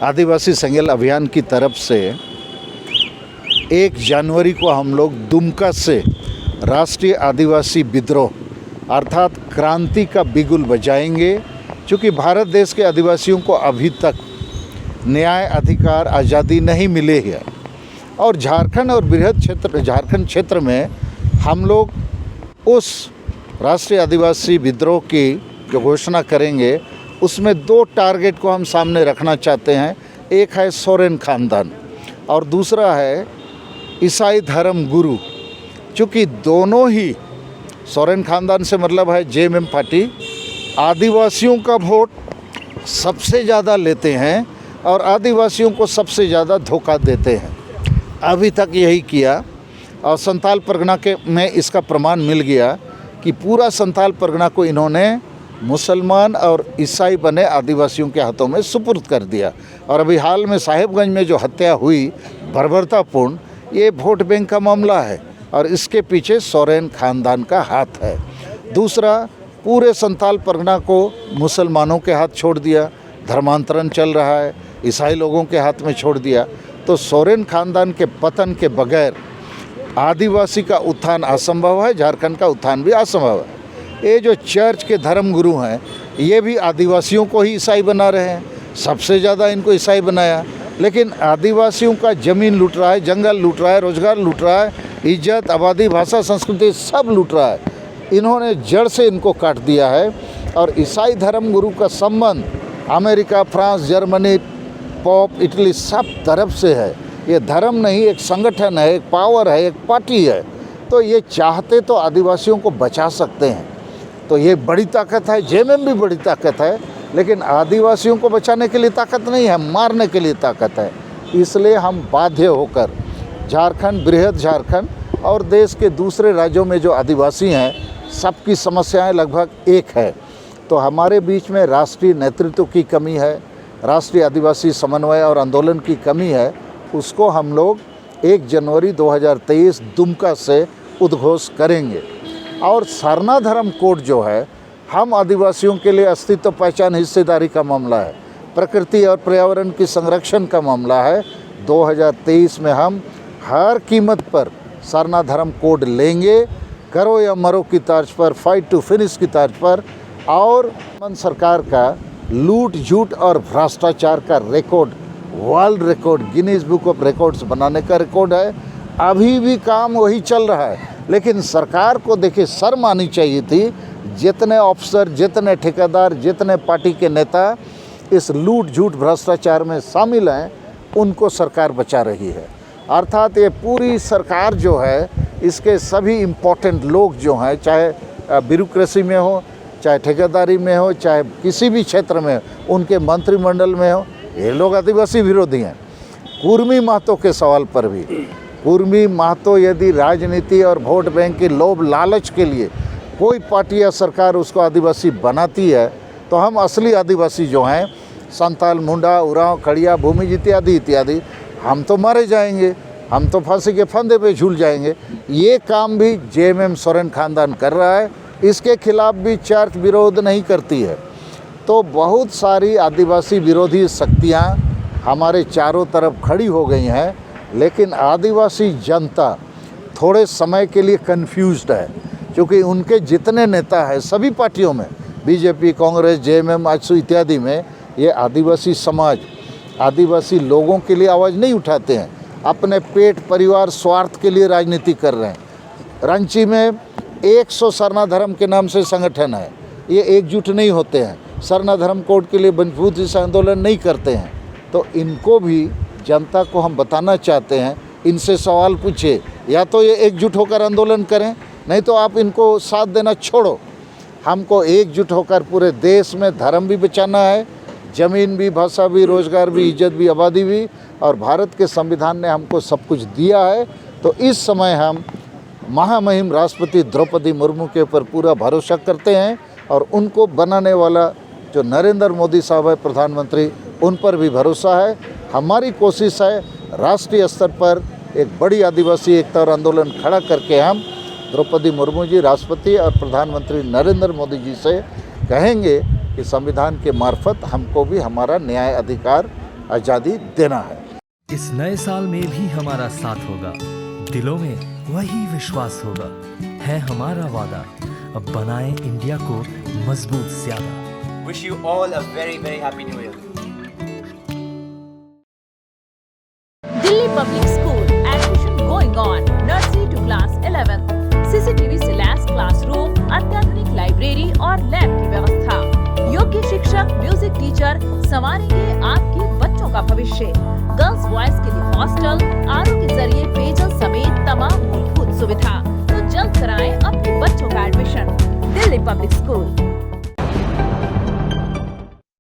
आदिवासी संगेल अभियान की तरफ से 1 जनवरी को हम लोग दुमका से राष्ट्रीय आदिवासी विद्रोह अर्थात क्रांति का बिगुल बजाएंगे। क्योंकि भारत देश के आदिवासियों को अभी तक न्याय, अधिकार, आज़ादी नहीं मिले है और झारखंड और बृहद क्षेत्र झारखंड क्षेत्र में हम लोग उस राष्ट्रीय आदिवासी विद्रोह की जो घोषणा करेंगे उसमें 2 टारगेट को हम सामने रखना चाहते हैं। एक है सोरेन खानदान और दूसरा है ईसाई धर्म गुरु। चूँकि दोनों ही, सोरेन खानदान से मतलब है जेएमएम पार्टी, आदिवासियों का वोट सबसे ज़्यादा लेते हैं और आदिवासियों को सबसे ज़्यादा धोखा देते हैं। अभी तक यही किया और संताल परगना के में इसका प्रमाण मिल गया कि पूरा संताल परगना को इन्होंने मुसलमान और ईसाई बने आदिवासियों के हाथों में सुपुर्द कर दिया। और अभी हाल में साहेबगंज में जो हत्या हुई बर्बरतापूर्ण, ये वोट बैंक का मामला है और इसके पीछे सोरेन खानदान का हाथ है। दूसरा, पूरे संताल परगना को मुसलमानों के हाथ छोड़ दिया, धर्मांतरण चल रहा है, ईसाई लोगों के हाथ में छोड़ दिया। तो सोरेन खानदान के पतन के बगैर आदिवासी का उत्थान असंभव है, झारखंड का उत्थान भी असंभव है। ये जो चर्च के धर्म गुरु हैं ये भी आदिवासियों को ही ईसाई बना रहे हैं, सबसे ज़्यादा इनको ईसाई बनाया। लेकिन आदिवासियों का ज़मीन लूट रहा है, जंगल लूट रहा है, रोजगार लूट रहा है, इज्जत, आबादी, भाषा, संस्कृति सब लूट रहा है। इन्होंने जड़ से इनको काट दिया है। और ईसाई धर्म गुरु का संबंध America, France, Germany, pope, Italy सब तरफ से है। ये धर्म नहीं, एक संगठन है, एक पावर है, एक पार्टी है। तो ये चाहते तो आदिवासियों को बचा सकते हैं। तो ये बड़ी ताकत है, जेएमएम भी बड़ी ताकत है, लेकिन आदिवासियों को बचाने के लिए ताकत नहीं है, मारने के लिए ताकत है। इसलिए हम बाध्य होकर झारखंड, बृहद झारखंड और देश के दूसरे राज्यों में जो आदिवासी हैं सबकी समस्याएं लगभग एक है। तो हमारे बीच में राष्ट्रीय नेतृत्व की कमी है, राष्ट्रीय आदिवासी समन्वय और आंदोलन की कमी है। उसको हम लोग 1 जनवरी 2023 दुमका से उद्घोष करेंगे। और सरना धर्म कोड जो है, हम आदिवासियों के लिए अस्तित्व, पहचान, हिस्सेदारी का मामला है, प्रकृति और पर्यावरण की संरक्षण का मामला है। 2023 में हम हर कीमत पर सरना धर्म कोड लेंगे, करो या मरो की तर्ज पर, फाइट टू फिनिश की तर्ज पर। और सरकार का लूट, झूठ और भ्रष्टाचार का record, world record, Guinness book of records बनाने का रिकॉर्ड है। अभी भी काम वही चल रहा है। लेकिन सरकार को देखिए शर्म आनी चाहिए थी। जितने अफसर, जितने ठेकेदार, जितने पार्टी के नेता इस लूट, झूठ, भ्रष्टाचार में शामिल हैं, उनको सरकार बचा रही है। अर्थात ये पूरी सरकार जो है, इसके सभी इम्पोर्टेंट लोग जो हैं, चाहे ब्यूरोक्रेसी में हो, चाहे ठेकेदारी में हो, चाहे किसी भी क्षेत्र में, उनके मंत्रिमंडल में हो, ये लोग आदिवासी विरोधी हैं। कुर्मी महतो के सवाल पर भी, कुर्मी महतो यदि राजनीति और वोट बैंक की लोभ लालच के लिए कोई पार्टी या सरकार उसको आदिवासी बनाती है, तो हम असली आदिवासी जो हैं, संताल, मुंडा, उरांव, खड़िया, भूमिज इत्यादि इत्यादि, हम तो मारे जाएंगे, हम तो फांसी के फंदे पे झूल जाएंगे। ये काम भी जेएमएम सोरेन खानदान कर रहा है। इसके खिलाफ भी चर्च विरोध नहीं करती है। तो बहुत सारी आदिवासी विरोधी शक्तियाँ हमारे चारों तरफ खड़ी हो गई हैं। लेकिन आदिवासी जनता थोड़े समय के लिए कन्फ्यूज्ड है, क्योंकि उनके जितने नेता हैं सभी पार्टियों में, बीजेपी, कांग्रेस, जेएमएम, आजसू इत्यादि में, ये आदिवासी समाज, आदिवासी लोगों के लिए आवाज़ नहीं उठाते हैं। अपने पेट, परिवार, स्वार्थ के लिए राजनीति कर रहे हैं। रांची में 100 सरना धर्म के नाम से संगठन है, ये एकजुट नहीं होते हैं, सरना धर्म कोड के लिए मजबूत से आंदोलन नहीं करते हैं। तो इनको भी, जनता को हम बताना चाहते हैं, इनसे सवाल पूछे, या तो ये एकजुट होकर आंदोलन करें, नहीं तो आप इनको साथ देना छोड़ो। हमको एकजुट होकर पूरे देश में धर्म भी बचाना है, ज़मीन भी, भाषा भी, रोजगार भी, इज्जत भी, आबादी भी। और भारत के संविधान ने हमको सब कुछ दिया है। तो इस समय हम महामहिम राष्ट्रपति द्रौपदी मुर्मू के ऊपर पूरा भरोसा करते हैं और उनको बनाने वाला जो नरेंद्र मोदी साहब है प्रधानमंत्री, उन पर भी भरोसा है। हमारी कोशिश है राष्ट्रीय स्तर पर एक बड़ी आदिवासी एकता और आंदोलन खड़ा करके हम द्रौपदी मुर्मू जी, राष्ट्रपति और प्रधानमंत्री नरेंद्र मोदी जी से कहेंगे कि संविधान के मार्फत हमको भी हमारा न्याय अधिकार आज़ादी देना है। इस नए साल में भी हमारा साथ होगा, दिलों में वही विश्वास होगा, है हमारा वादा, अब बनाए इंडिया को मजबूत ज्यादा। Wish you all a very, very happy new year. Delhi Public School, admission going on, nursery to class 11, CCTV से लैस क्लासरूम, अत्याधुनिक लाइब्रेरी और लैब की व्यवस्था, योग्य शिक्षक, म्यूजिक टीचर संवारेंगे आपके बच्चों का भविष्य। गर्ल्स बॉयज के लिए हॉस्टल, आरओ के जरिए पेयजल समेत तमाम मूलभूत सुविधा। तो जल्द कराएं अपने बच्चों का एडमिशन। Delhi public school.